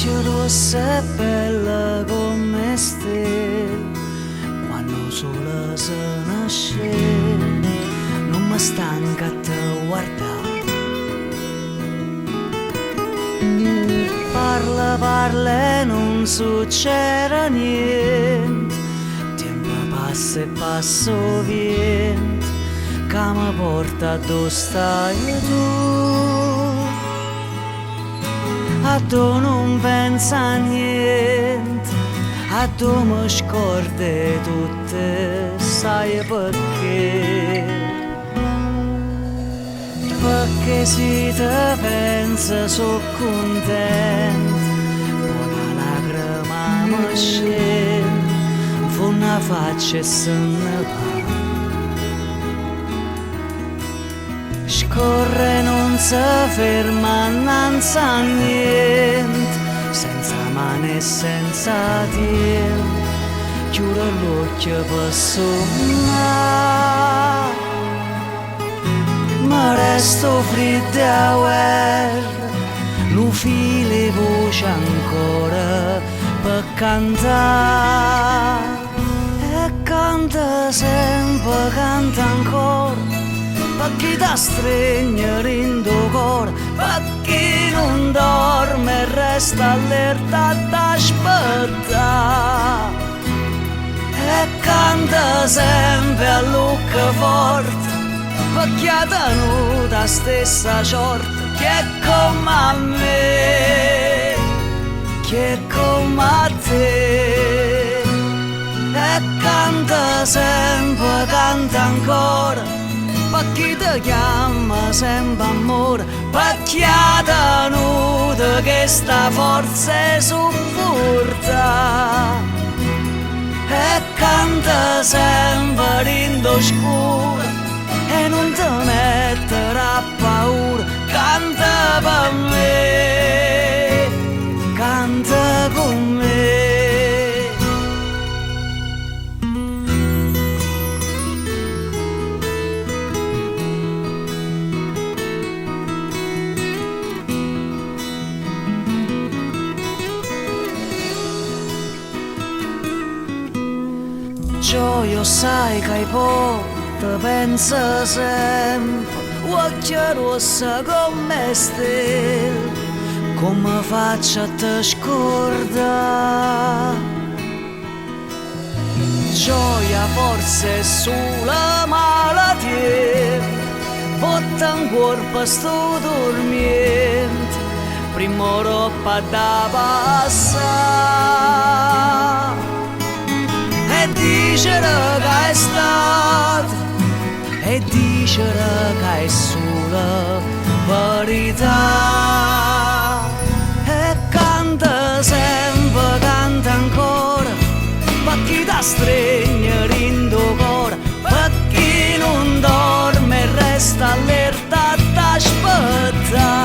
Voce rossa e bella come stelle, quando sole se nasce, non mi stanca a te guardare. Parla, parla e non succede niente, tempo passa e passo vento, che mi porta dove stai tu. A tu non pensa a niente, a tu mi scordi tutte, sai perché? Perché se te pensa so contento, una lacrima mi scende, fa una faccia e se ne va. Scorre non si ferma innanzi a niente, senza mani e senza tempo, chiude l'occhio per sognare. Ma resto fredda a guerra, lo filo voce ancora per cantare. E canta sempre, canta ancora, per chi ti stringe dentro il cuore, per chi non dorme e resta allerta ad aspettare. E canta sempre a lucca forte, per chi ha tenuto la stessa sorte, che è come a me, che è come a te. E canta sempre, canta ancora, per chi ti chiama sempre amore, per chi ha tenuto questa forza e supporta. E canta sempre in scuro e non ti metterà paura, canta per me, canta con me. Gioia sai che hai poco, te pensa sempre, occhio rossa come stelle, come faccio a te scordare? Gioia forse è sulla malattia, botta in corpo sto dormiente, prima roba da passare. E dicere che è stato, e dicere che è sola verità. E canta sempre, canta ancora, per chi ti stringe dentro il cuore, per chi non dorme e resta allerta ad aspettare.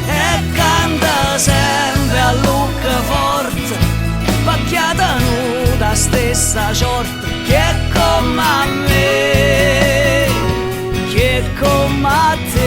E canta sempre a lucca forte, per chi ha tenuto la stessa sorte, che è come a me, che è come a te.